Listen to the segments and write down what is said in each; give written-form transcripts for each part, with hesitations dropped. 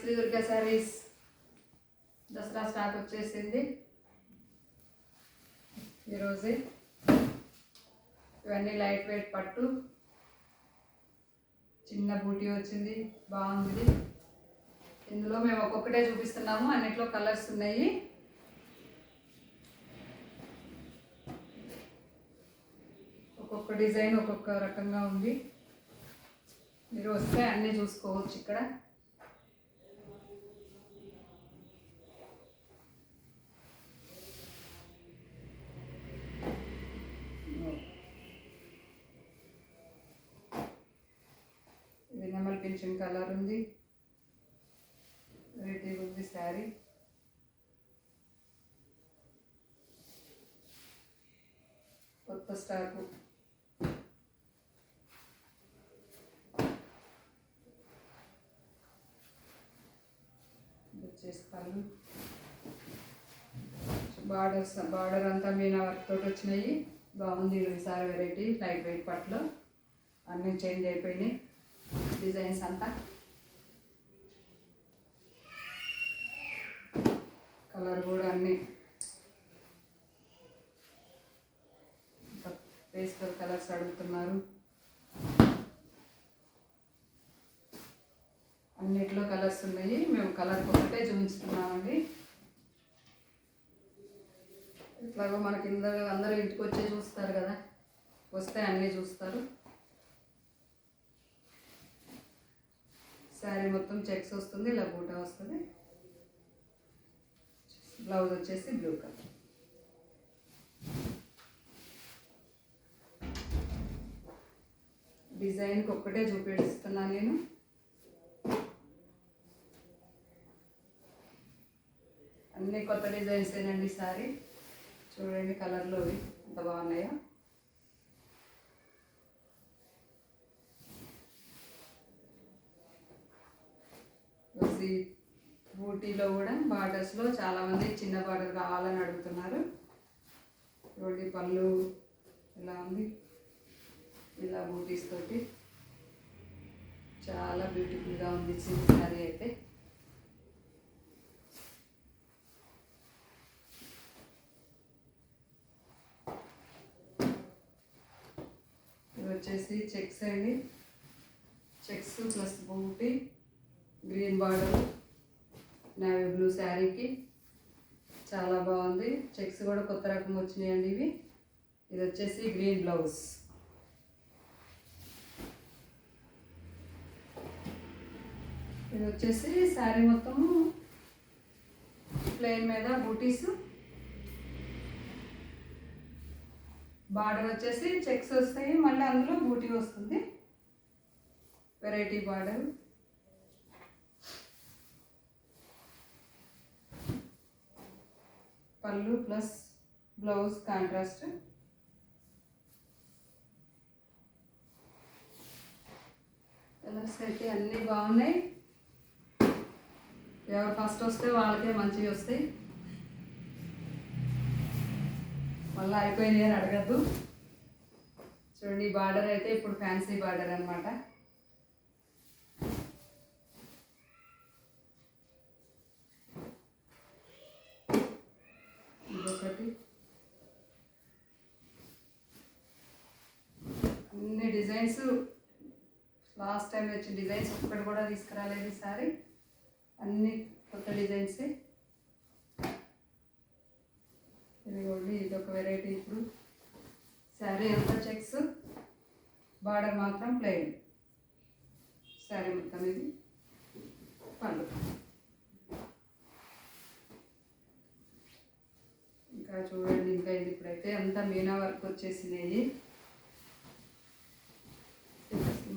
Shri Durga saris Dasara stock వచ్చేసింది ఈరోజే. ఇవన్నీ లైట్ వెయిట్ పట్టు, చిన్న బూటీ వచ్చింది, బాగుంది. ఇందులో మేము ఒక్కొక్కటే చూపిస్తున్నాము, అన్నిట్లో కలర్స్ ఉన్నాయి. ఒక్కొక్క డిజైన్ ఒక్కొక్క రకంగా ఉంది. మీరు వస్తే అన్నీ చూసుకోవచ్చు ఇక్కడ. ఇది నెమల్ పింఛన్ కలర్ ఉంది, వెరైటీ ఉంది శారీ. కొత్త స్టాకు. చేస్తాను. బార్డర్ అంతా మీనా వర్క్ తోటి వచ్చినాయి, బాగుంది ఈసారి వెరైటీ. లైట్ వెయిట్ పట్లో అన్నీ చేంజ్ అయిపోయినాయి డిజైన్స్ అంతా. కలర్ కూడా అన్నీ పేస్టల్ కలర్స్ అడుగుతున్నారు. అన్నిట్లో కలర్స్ ఉన్నాయి, మేము కలర్ ఒకటే చూపించుకున్నామండి. ఇట్లాగో మనకి అందరూ ఇంటికి వచ్చి చూస్తారు కదా, వస్తే అన్నీ చూస్తారు. శారీ మొత్తం చెక్స్ వస్తుంది, ఇలా బూటా వస్తుంది. బ్లౌజ్ వచ్చేసి బ్లూ కలర్. డిజైన్కి ఒక్కటే చూపిస్తున్నా నేను. అన్నీ కొత్త డిజైన్స్ ఏనండి సారీ. చూడండి కలర్లు ఎంత బాగున్నాయో. బూటీలో కూడా బార్డర్స్లో చాలామంది చిన్న బార్డర్ కావాలని అడుగుతున్నారు. చూడండి పళ్ళు ఇలా ఉంది, ఇలా బూటీస్ తోటి చాలా బ్యూటిఫుల్గా ఉంది శారీ అయితే. ఇది వచ్చేసి చెక్స్ అండి, చెక్స్ ప్లస్ బూటీ, గ్రీన్ బార్డర్, నేవీ బ్లూ శారీకి చాలా బాగుంది. చెక్స్ కూడా కొత్త రకం వచ్చినాయండి ఇవి. ఇది వచ్చేసి గ్రీన్ బ్లౌజ్. ఇది వచ్చేసి శారీ మొత్తము ప్లెయిన్ మీద బూటీస్, బార్డర్ వచ్చేసి చెక్స్ వస్తాయి, మళ్ళీ అందులో బూటీ వస్తుంది. Variety border. పళ్ళు ప్లస్ బ్లౌజ్ కాంట్రాస్ట్. కలర్స్ అయితే అన్నీ బాగున్నాయి. ఎవరు ఫస్ట్ వస్తే వాళ్ళకే మంచివి వస్తాయి, మళ్ళీ అయిపోయినాయి అని అడగద్దు. చూడండి బార్డర్ అయితే ఇప్పుడు ఫ్యాన్సీ బార్డర్ అనమాట. ఇంకొకటి అన్ని డిజైన్స్, లాస్ట్ టైం వచ్చిన డిజైన్స్ ఒక్కటి కూడా తీసుకురాలేదు ఈసారి. అన్ని కొత్త డిజైన్సే. ఇదిగోండి ఇదొక వెరైటీ. ఇప్పుడు శారీ అంతా చెక్స్, బార్డర్ మాత్రం ప్లెయిన్. శారీ మొత్తం ఇది పళ్ళు. ఇంకా చూడండి, ఇంకా ఇది ఇప్పుడైతే అంతా మీనా వర్క్ వచ్చేసినాయి.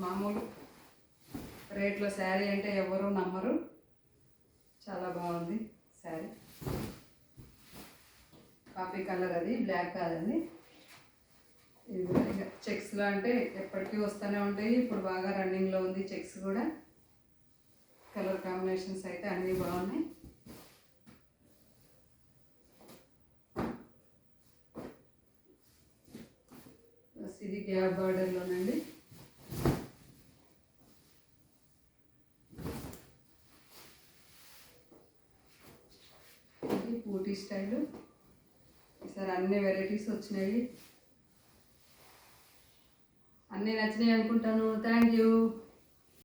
మామూలు రేట్లో శారీ అంటే ఎవరు నమ్మరు, చాలా బాగుంది శారీ. కాఫీ కలర్, అది బ్లాక్ కాదండి. ఇది కూడా చెక్స్లో అంటే ఎప్పటికీ వస్తూనే ఉంటాయి, ఇప్పుడు బాగా రన్నింగ్లో ఉంది చెక్స్ కూడా. కలర్ కాంబినేషన్స్ అయితే అన్నీ బాగున్నాయి. ఇది గ్యాప్ బార్డర్లోనండి. ఊటీ స్టైలు. ఈసారి అన్ని వెరైటీస్ వచ్చినాయి. అన్నీ నచ్చినాయి అనుకుంటాను. Thank you.